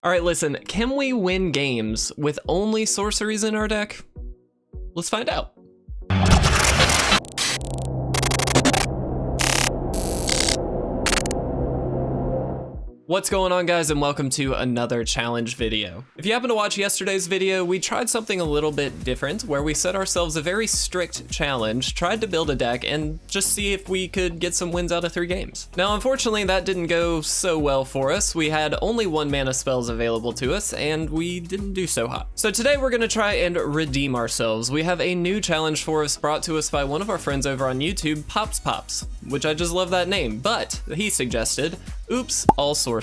All right, listen, can we win games with only sorceries in our deck? Let's find out. What's going on, guys, and welcome to another challenge video. If you happen to watch yesterday's video, we tried something a little bit different where we set ourselves a very strict challenge, tried to build a deck, and just see if we could get some wins out of 3 games. Now, unfortunately, that didn't go so well for us. We had only 1 mana spells available to us, and we didn't do so hot. So today we're gonna try and redeem ourselves. We have a new challenge for us brought to us by one of our friends over on YouTube, Pops, which I just love that name, but he suggested, oops, all sorceries.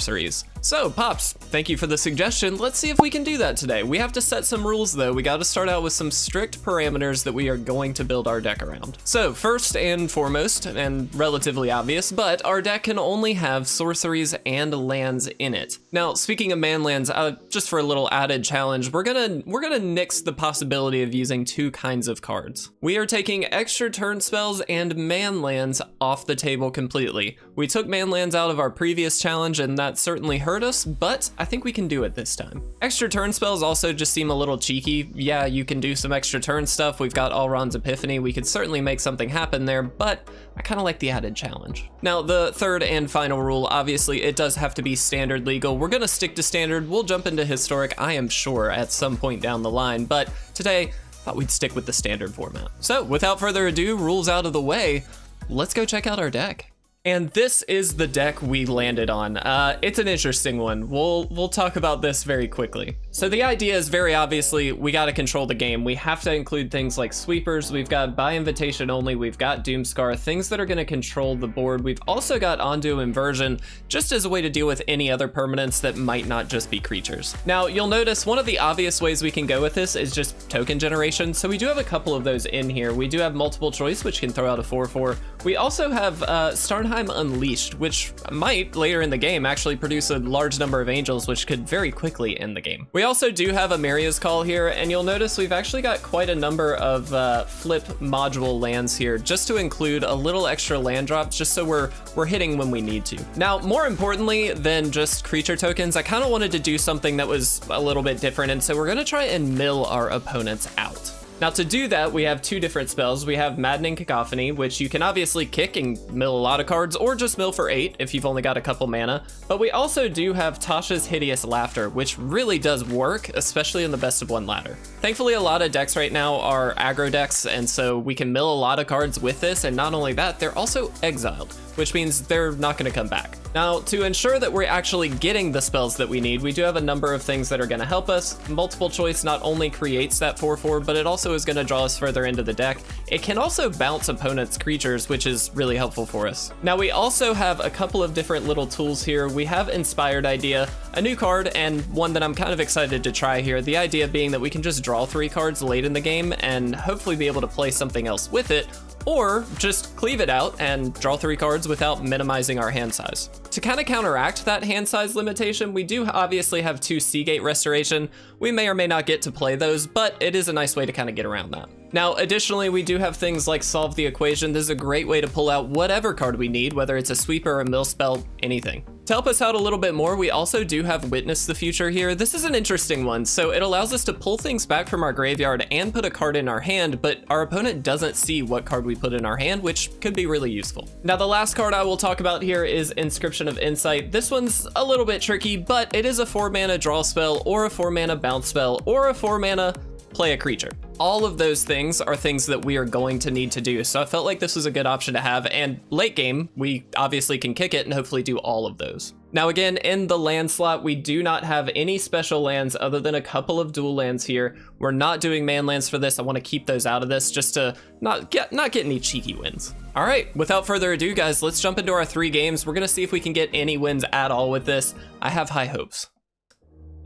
So, Pops, thank you for the suggestion. Let's see if we can do that today. We have to set some rules though. We gotta start out with some strict parameters that we are going to build our deck around. So, first and foremost, and relatively obvious, but our deck can only have sorceries and lands in it. Now, speaking of man lands, just for a little added challenge, we're gonna nix the possibility of using 2 kinds of cards. We are taking extra turn spells and man lands off the table completely. We took man lands out of our previous challenge, and that certainly hurt us, but I think we can do it this time. Extra turn spells also just seem a little cheeky. Yeah, you can do some extra turn stuff. We've got Alron's Epiphany. We could certainly make something happen there, but I kind of like the added challenge. Now, the third and final rule, obviously it does have to be standard legal. We're gonna stick to standard. We'll jump into historic, I am sure, at some point down the line, but today, thought we'd stick with the standard format. So without further ado, rules out of the way, let's go check out our deck. And this is the deck we landed on. It's an interesting one. We'll talk about this very quickly. So the idea is very obviously, we gotta control the game. We have to include things like sweepers. We've got by invitation only. We've got Doomskar, things that are gonna control the board. We've also got Ondu Inversion, just as a way to deal with any other permanents that might not just be creatures. Now, you'll notice one of the obvious ways we can go with this is just token generation. So we do have a couple of those in here. We do have multiple choice, which can throw out a 4/4. We also have Starnheim Unleashed, which might later in the game actually produce a large number of angels, which could very quickly end the game. We also do have Emeria's Call here, and you'll notice we've actually got quite a number of flip module lands here, just to include a little extra land drops, just so we're hitting when we need to. Now, more importantly than just creature tokens, I kind of wanted to do something that was a little bit different, and so we're gonna try and mill our opponents out. Now, to do that, we have 2 different spells. We have Maddening Cacophony, which you can obviously kick and mill a lot of cards, or just mill for 8 if you've only got a couple mana. But we also do have Tasha's Hideous Laughter, which really does work, especially in the best of 1 ladder. Thankfully, a lot of decks right now are aggro decks, and so we can mill a lot of cards with this, and not only that, they're also exiled, which means they're not gonna come back. Now, to ensure that we're actually getting the spells that we need, we do have a number of things that are gonna help us. Multiple choice not only creates that 4/4, but it also is gonna draw us further into the deck. It can also bounce opponents' creatures, which is really helpful for us. Now, we also have a couple of different little tools here. We have Inspired Idea, a new card, and one that I'm kind of excited to try here. The idea being that we can just draw 3 cards late in the game and hopefully be able to play something else with it, or just cleave it out and draw 3 cards without minimizing our hand size. To kind of counteract that hand size limitation, we do obviously have 2 Seagate Restoration. We may or may not get to play those, but it is a nice way to kind of get around that. Now, additionally, we do have things like Solve the Equation. This is a great way to pull out whatever card we need, whether it's a sweeper, a mill spell, anything. To help us out a little bit more, we also do have Witness the Future here. This is an interesting one. So it allows us to pull things back from our graveyard and put a card in our hand, but our opponent doesn't see what card we put in our hand, which could be really useful. Now, the last card I will talk about here is Inscription of Insight. This one's a little bit tricky, but it is a 4 mana draw spell, or a 4 mana bounce spell, or a 4 mana play a creature. All of those things are things that we are going to need to do, so I felt like this was a good option to have, and late game, we obviously can kick it and hopefully do all of those. Now again, in the land slot, we do not have any special lands other than a couple of dual lands here. We're not doing man lands for this. I want to keep those out of this just to not get any cheeky wins. All right, without further ado, guys, let's jump into our 3 games. We're gonna see if we can get any wins at all with this. I have high hopes.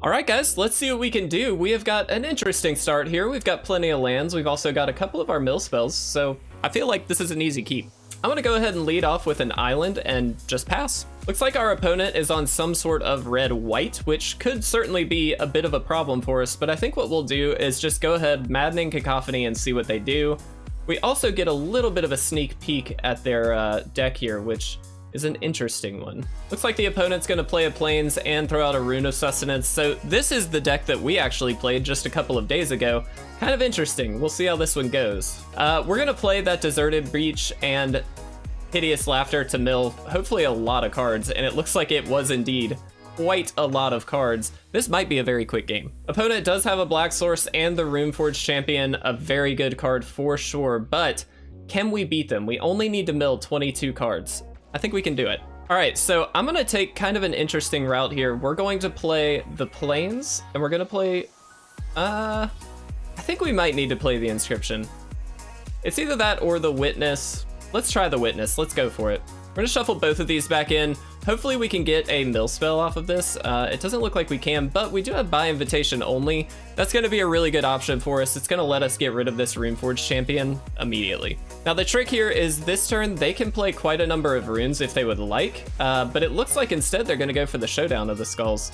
All right, guys, let's see what we can do. We have got an interesting start here. We've got plenty of lands. We've also got a couple of our mill spells, so I feel like this is an easy keep. I'm gonna go ahead and lead off with an island and just pass. Looks like our opponent is on some sort of red-white, which could certainly be a bit of a problem for us, but I think what we'll do is just go ahead, Maddening Cacophony, and see what they do. We also get a little bit of a sneak peek at their deck here, which is an interesting one. Looks like the opponent's gonna play a Plains and throw out a Rune of Sustenance, so this is the deck that we actually played just a couple of days ago. Kind of interesting. We'll see how this one goes. We're gonna play that Deserted Breach and Hideous Laughter to mill hopefully a lot of cards, and it looks like it was indeed quite a lot of cards. This might be a very quick game. Opponent does have a Black Source and the Runeforged Champion, a very good card for sure, but can we beat them? We only need to mill 22 cards. I think we can do it. All right, so I'm gonna take kind of an interesting route here. We're going to play the Plains, and we're gonna play, I think we might need to play the Inscription. It's either that or the Witness. Let's try the Witness, let's go for it. We're gonna shuffle both of these back in. Hopefully we can get a mill spell off of this. It doesn't look like we can, but we do have by invitation only. That's gonna be a really good option for us. It's gonna let us get rid of this Runeforged Champion immediately. Now the trick here is this turn, they can play quite a number of runes if they would like, but it looks like instead they're gonna go for the Showdown of the Skulls.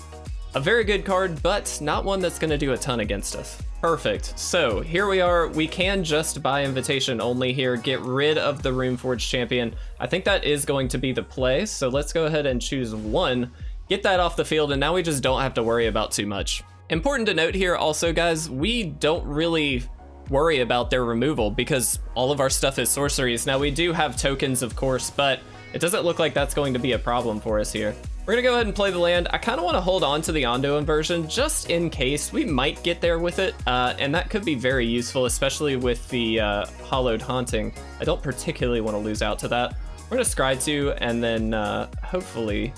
A very good card, but not one that's gonna do a ton against us. Perfect, so here we are. We can just by invitation only here, get rid of the Runeforged Champion. I think that is going to be the play, so let's go ahead and choose one, get that off the field, and now we just don't have to worry about too much. Important to note here also, guys, we don't really worry about their removal because all of our stuff is sorceries. Now we do have tokens, of course, but it doesn't look like that's going to be a problem for us here. We're gonna go ahead and play the land. I kind of want to hold on to the Ondu Inversion just in case. We might get there with it, and that could be very useful, especially with the Hollowed Haunting. I don't particularly want to lose out to that. We're gonna scry 2 and then hopefully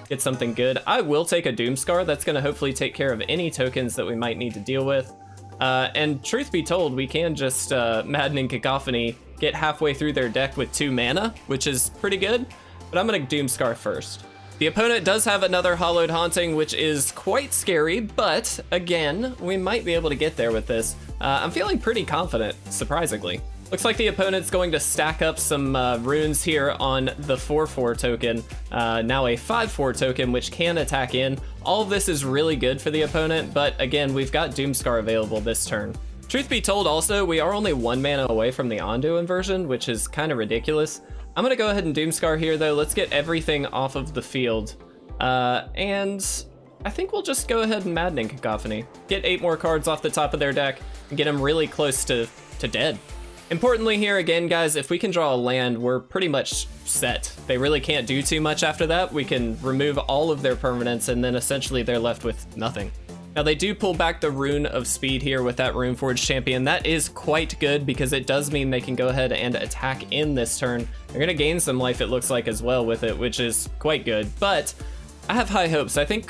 get something good. I will take a Doomskar. That's gonna hopefully take care of any tokens that we might need to deal with. And truth be told, we can just Maddening Cacophony, get halfway through their deck with 2 mana, which is pretty good, but I'm gonna Doomskar first. The opponent does have another Hollowed Haunting, which is quite scary, but again, we might be able to get there with this. I'm feeling pretty confident, surprisingly. Looks like the opponent's going to stack up some runes here on the 4/4 token, now a 5/4 token, which can attack in. All of this is really good for the opponent, but again, we've got Doomskar available this turn. Truth be told also, we are only 1 mana away from the Ondu Inversion, which is kind of ridiculous. I'm gonna go ahead and Doomskar here though. Let's get everything off of the field. And I think we'll just go ahead and Maddening Cacophony. Get 8 more cards off the top of their deck and get them really close to dead. Importantly here again, guys, if we can draw a land, we're pretty much set. They really can't do too much after that. We can remove all of their permanents and then essentially they're left with nothing. Now they do pull back the Rune of Speed here with that Runeforged Champion. That is quite good because it does mean they can go ahead and attack in this turn. They're gonna gain some life, it looks like, as well with it, which is quite good. But I have high hopes. I think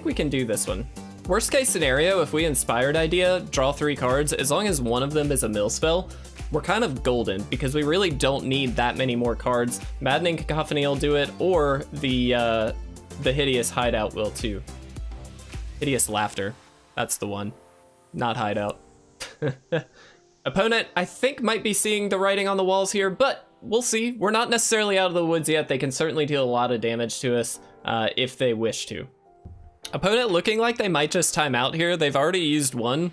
we can do this one. Worst case scenario, if we Inspired Idea, draw 3 cards, as long as one of them is a mill spell, we're kind of golden because we really don't need that many more cards. Maddening Cacophony will do it, or the Hideous Hideout will too. Hideous Laughter, that's the one, not Hideout. Opponent, I think, might be seeing the writing on the walls here, but we'll see. We're not necessarily out of the woods yet. They can certainly deal a lot of damage to us if they wish to. Opponent looking like they might just time out here. They've already used one.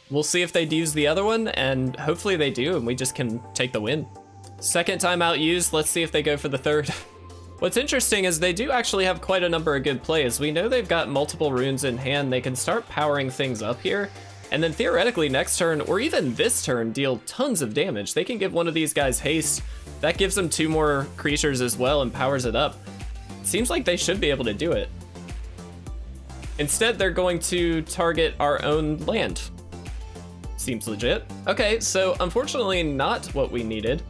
We'll see if they'd use the other one, and hopefully they do, and we just can take the win. Second timeout used. Let's see if they go for the third. What's interesting is they do actually have quite a number of good plays. We know they've got multiple runes in hand. They can start powering things up here, and then theoretically next turn, or even this turn, deal tons of damage. They can give one of these guys haste. That gives them 2 more creatures as well and powers it up. Seems like they should be able to do it. Instead, they're going to target our own land. Seems legit. Okay, so unfortunately not what we needed.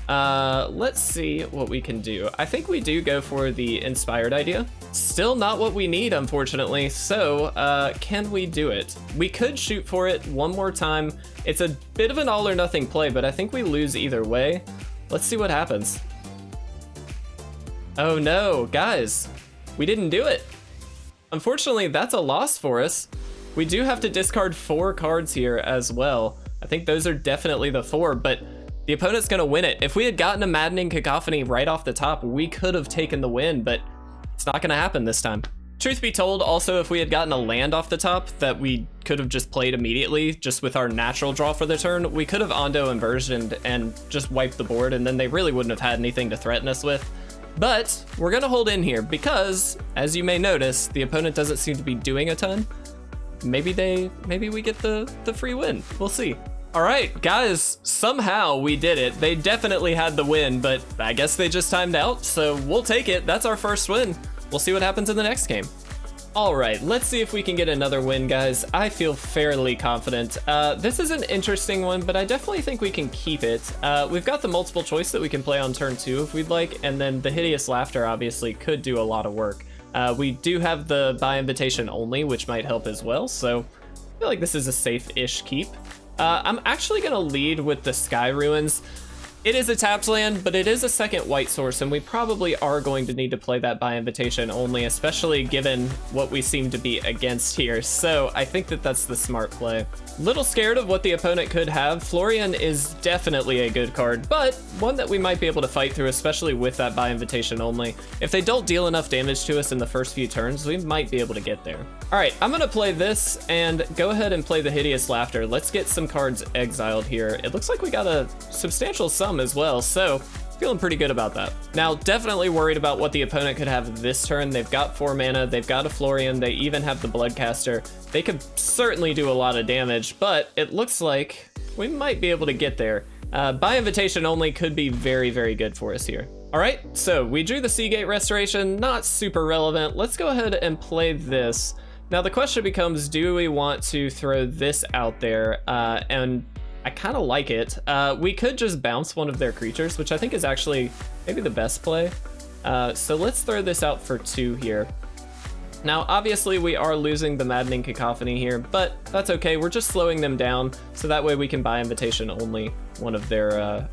Let's see what we can do. I think we do go for the Inspired Idea. Still not what we need, unfortunately, so can we do it? We could shoot for it one more time. It's a bit of an all or nothing play, but I think we lose either way. Let's see what happens. Oh no, guys, we didn't do it. Unfortunately, that's a loss for us. We do have to discard 4 cards here as well. I think those are definitely the 4, but the opponent's gonna win it. If we had gotten a Maddening Cacophony right off the top, we could have taken the win, but it's not gonna happen this time. Truth be told, also, if we had gotten a land off the top that we could have just played immediately, just with our natural draw for the turn, we could have Ondu Inversioned and just wiped the board, and then they really wouldn't have had anything to threaten us with. But we're gonna hold in here because, as you may notice, the opponent doesn't seem to be doing a ton. Maybe we get the free win. We'll see. All right, guys, somehow we did it. They definitely had the win, but I guess they just timed out, so we'll take it. That's our first win. We'll see what happens in the next game. All right, let's see if we can get another win, guys. I feel fairly confident. This is an interesting one, but I definitely think we can keep it. We've got the multiple choice that we can play on turn 2 if we'd like, and then the Hideous Laughter obviously could do a lot of work. We do have the by invitation only, which might help as well, so I feel like this is a safe-ish keep. I'm actually gonna lead with the Sky Ruins. It is a tapped land, but it is a second white source, and we probably are going to need to play that by invitation only, especially given what we seem to be against here. So I think that that's the smart play. Little scared of what the opponent could have. Florian is definitely a good card, but one that we might be able to fight through, especially with that by invitation only. If they don't deal enough damage to us in the first few turns, we might be able to get there. All right, I'm gonna play this and go ahead and play the Hideous Laughter. Let's get some cards exiled here. It looks like we got a substantial sum as well, so feeling pretty good about that. Now, definitely worried about what the opponent could have this turn. They've got 4 mana, they've got a Florian, they even have the Bloodcaster. They could certainly do a lot of damage, but it looks like we might be able to get there. By invitation only could be very, very good for us here. All right, so we drew the Seagate Restoration, not super relevant. Let's go ahead and play this. Now the question becomes, do we want to throw this out there? And I kind of like it. We could just bounce one of their creatures, which I think is actually maybe the best play. So let's throw this out for 2 here. Now, obviously we are losing the Maddening Cacophony here, but that's okay. We're just slowing them down, so that way we can buy invitation only one of their,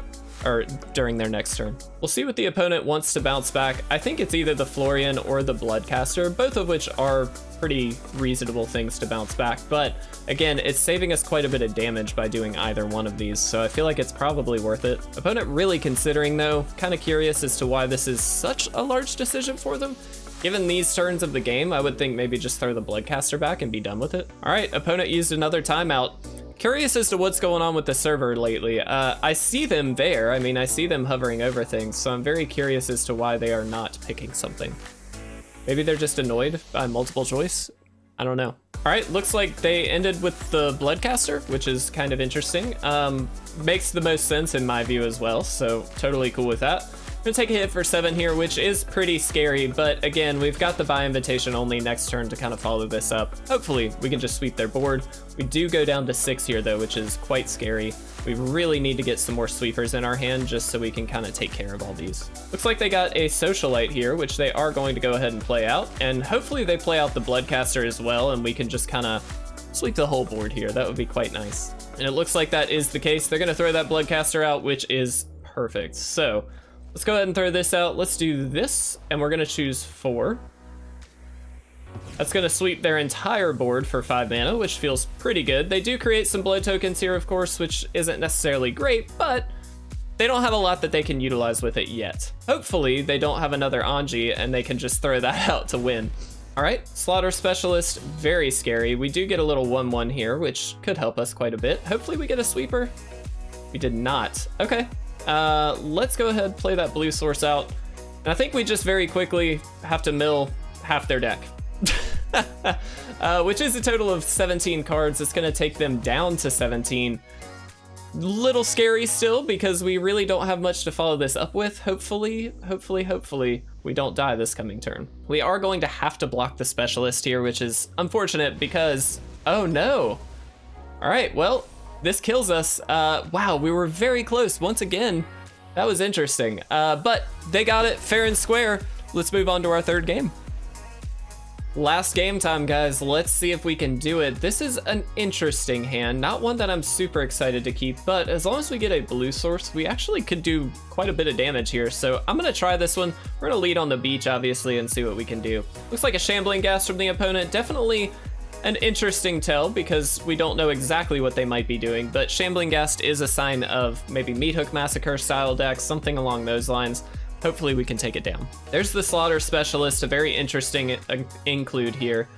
or during their next turn. We'll see what the opponent wants to bounce back. I think it's either the Florian or the Bloodcaster, both of which are pretty reasonable things to bounce back, but again, it's saving us quite a bit of damage by doing either one of these, so I feel like it's probably worth it. Opponent really considering though, kind of curious as to why this is such a large decision for them. Given these turns of the game, I would think maybe just throw the Bloodcaster back and be done with it. All right, opponent used another timeout. Curious as to what's going on with the server lately. I see them there. I mean, I see them hovering over things, so I'm very curious as to why they are not picking something. Maybe they're just annoyed by multiple choice? I don't know. All right, looks like they ended with the Bloodcaster, which is kind of interesting. Makes the most sense in my view as well, so totally cool with that. I'm gonna take a hit for 7 here, which is pretty scary, but again, we've got the buy invitation only next turn to kind of follow this up. Hopefully, we can just sweep their board. We do go down to 6 here though, which is quite scary. We really need to get some more sweepers in our hand just so we can kind of take care of all these. Looks like they got a Socialite here, which they are going to go ahead and play out, and hopefully they play out the Bloodcaster as well, and we can just kind of sweep the whole board here. That would be quite nice. And it looks like that is the case. They're gonna throw that Bloodcaster out, which is perfect. So let's go ahead and throw this out. Let's do this, and we're gonna choose 4. That's gonna sweep their entire board for 5 mana, which feels pretty good. They do create some blood tokens here, of course, which isn't necessarily great, but they don't have a lot that they can utilize with it yet. Hopefully, they don't have another Anji, and they can just throw that out to win. All right, Slaughter Specialist, very scary. We do get a little 1/1 here, which could help us quite a bit. Hopefully we get a sweeper. We did not. Okay. Let's go ahead and play that blue source out. And I think we just very quickly have to mill half their deck. Which is a total of 17 cards. It's gonna take them down to 17. Little scary still, because we really don't have much to follow this up with. Hopefully, we don't die this coming turn. We are going to have to block the Specialist here, which is unfortunate because, oh no. All right, well, this kills us. Wow, we were very close once again. That was interesting, but they got it fair and square. Let's move on to our 3rd game. Last game time, guys. Let's see if we can do it. This is an interesting hand, not one that I'm super excited to keep, but as long as we get a blue source, we actually could do quite a bit of damage here. So I'm gonna try this one. We're gonna lead on the beach, obviously, and see what we can do. Looks like a Shambling Ghast from the opponent. Definitely an interesting tell because we don't know exactly what they might be doing, but Shambling Ghast is a sign of maybe Meathook Massacre style decks, something along those lines. Hopefully we can take it down. There's the Slaughter Specialist, a very interesting include here.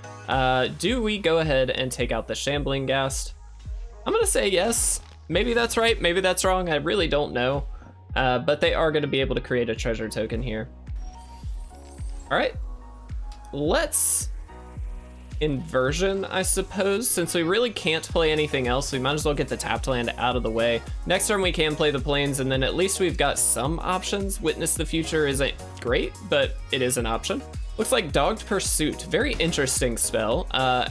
Do we go ahead and take out the Shambling Ghast? I'm gonna say yes. Maybe that's right, maybe that's wrong, I really don't know. But they are gonna be able to create a treasure token here. All right, let's Inversion, I suppose. Since we really can't play anything else, we might as well get the tapped land out of the way. Next turn we can play the plains, and then at least we've got some options. Witness the Future isn't great, but it is an option. Looks like Dogged Pursuit, very interesting spell,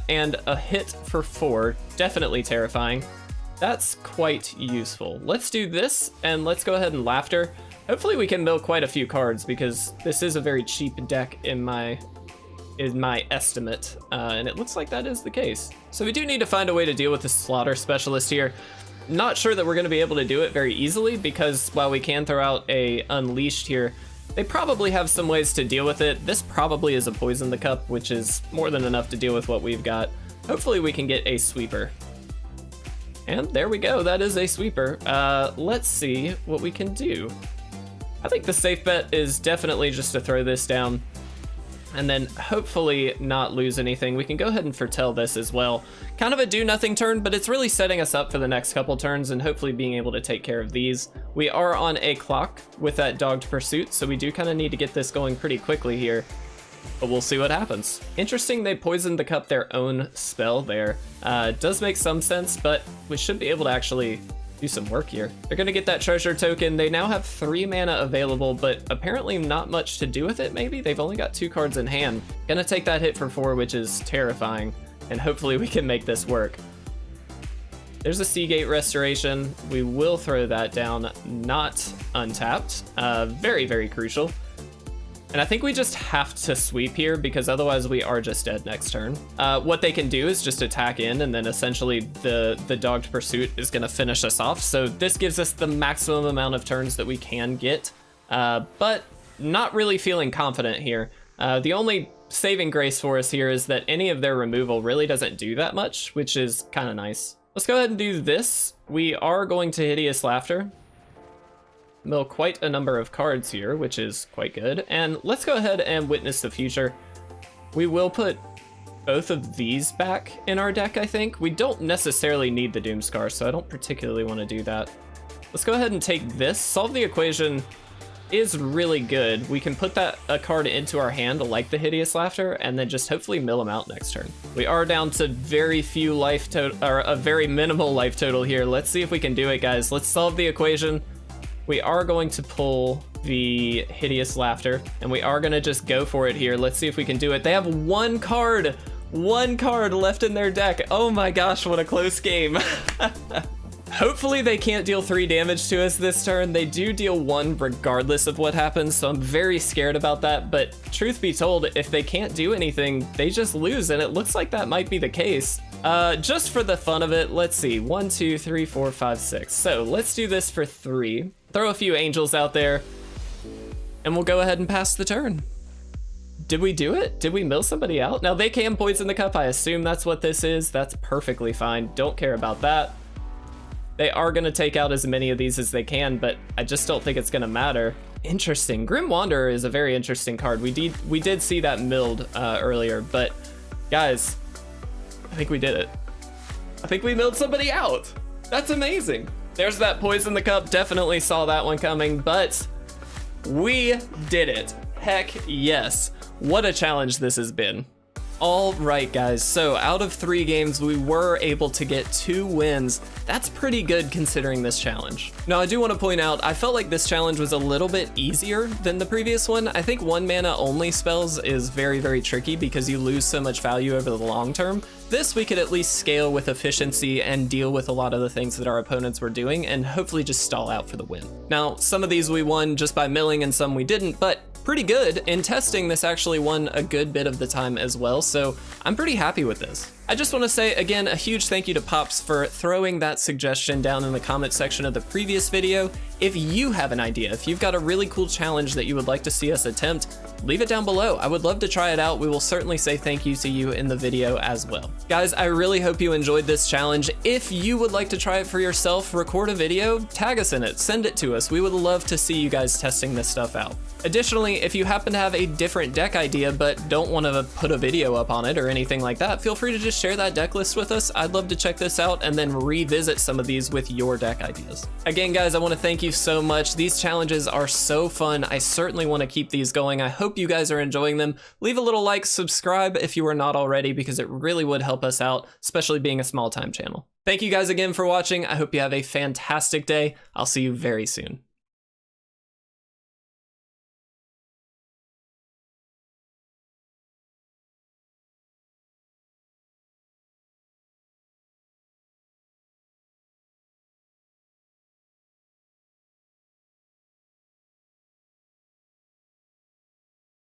and a hit for 4, definitely terrifying. That's quite useful. Let's do this, and let's go ahead and Laughter. Hopefully we can mill quite a few cards, because this is a very cheap deck in my estimate, and it looks like that is the case. So we do need to find a way to deal with the Slaughter Specialist here. Not sure that we're going to be able to do it very easily, because while we can throw out a Unleashed here, they probably have some ways to deal with it. This probably is a Poison the Cup, which is more than enough to deal with what we've got. Hopefully we can get a Sweeper. And there we go, that is a Sweeper. Let's see what we can do. I think the safe bet is definitely just to throw this down and then hopefully not lose anything. We can go ahead and foretell this as well. Kind of a do nothing turn, but it's really setting us up for the next couple turns and hopefully being able to take care of these. We are on a clock with that Dogged Pursuit, so we do kind of need to get this going pretty quickly here, but we'll see what happens. Interesting, they poisoned the cup their own spell there. Does make some sense, but we should be able to actually do some work here. They're gonna get that treasure token. They now have 3 mana available, but apparently not much to do with it, maybe? They've only got 2 cards in hand. Gonna take that hit for 4, which is terrifying, and hopefully we can make this work. There's a Seagate Restoration. We will throw that down, not untapped. Very, very crucial. And I think we just have to sweep here because otherwise we are just dead next turn. What they can do is just attack in, and then essentially the Dogged Pursuit is gonna finish us off. So this gives us the maximum amount of turns that we can get, but not really feeling confident here. The only saving grace for us here is that any of their removal really doesn't do that much, which is kind of nice. Let's go ahead and do this. We are going to Hideous Laughter. Mill quite a number of cards here, which is quite good. And let's go ahead and Witness the Future. We will put both of these back in our deck, I think. We don't necessarily need the Doomskar, so I don't particularly want to do that. Let's go ahead and take this. Solve the Equation is really good. We can put a card into our hand like the Hideous Laughter and then just hopefully mill them out next turn. We are down to very few life total, or a very minimal life total here. Let's see if we can do it, guys. Let's solve the Equation. We are going to pull the Hideous Laughter, and we are gonna just go for it here. Let's see if we can do it. They have one card left in their deck. Oh my gosh, what a close game. Hopefully they can't deal 3 damage to us this turn. They do deal 1 regardless of what happens, so I'm very scared about that, but truth be told, if they can't do anything, they just lose, and it looks like that might be the case. Just for the fun of it, let's see, 1, 2, 3, 4, 5, 6. So let's do this for 3. Throw a few angels out there, and we'll go ahead and pass the turn. Did we do it? Did we mill somebody out? Now they can poison the cup, I assume that's what this is. That's perfectly fine, don't care about that. They are gonna take out as many of these as they can, but I just don't think it's gonna matter. Interesting, Grim Wanderer is a very interesting card. We did see that milled earlier, but guys, I think we did it. I think we milled somebody out. That's amazing. There's that Poison the Cup, definitely saw that one coming, but we did it. Heck yes. What a challenge this has been. All right, guys, so out of 3 games, we were able to get 2 wins. That's pretty good considering this challenge. Now, I do want to point out, I felt like this challenge was a little bit easier than the previous one. I think 1 mana only spells is very, very tricky because you lose so much value over the long term. This we could at least scale with efficiency and deal with a lot of the things that our opponents were doing and hopefully just stall out for the win. Now, some of these we won just by milling and some we didn't, but pretty good. In testing, this actually won a good bit of the time as well, so I'm pretty happy with this. I just want to say, again, a huge thank you to Pops for throwing that suggestion down in the comment section of the previous video. If you have an idea, if you've got a really cool challenge that you would like to see us attempt, leave it down below. I would love to try it out. We will certainly say thank you to you in the video as well. Guys, I really hope you enjoyed this challenge. If you would like to try it for yourself, record a video, tag us in it, send it to us. We would love to see you guys testing this stuff out. Additionally, if you happen to have a different deck idea but don't want to put a video up on it or anything like that, feel free to just share that deck list with us. I'd love to check this out and then revisit some of these with your deck ideas. Again, guys, I want to thank you so much. These challenges are so fun. I certainly want to keep these going. I hope you guys are enjoying them. Leave a little like, subscribe if you are not already, because it really would help us out, especially being a small time channel. Thank you guys again for watching. I hope you have a fantastic day. I'll see you very soon.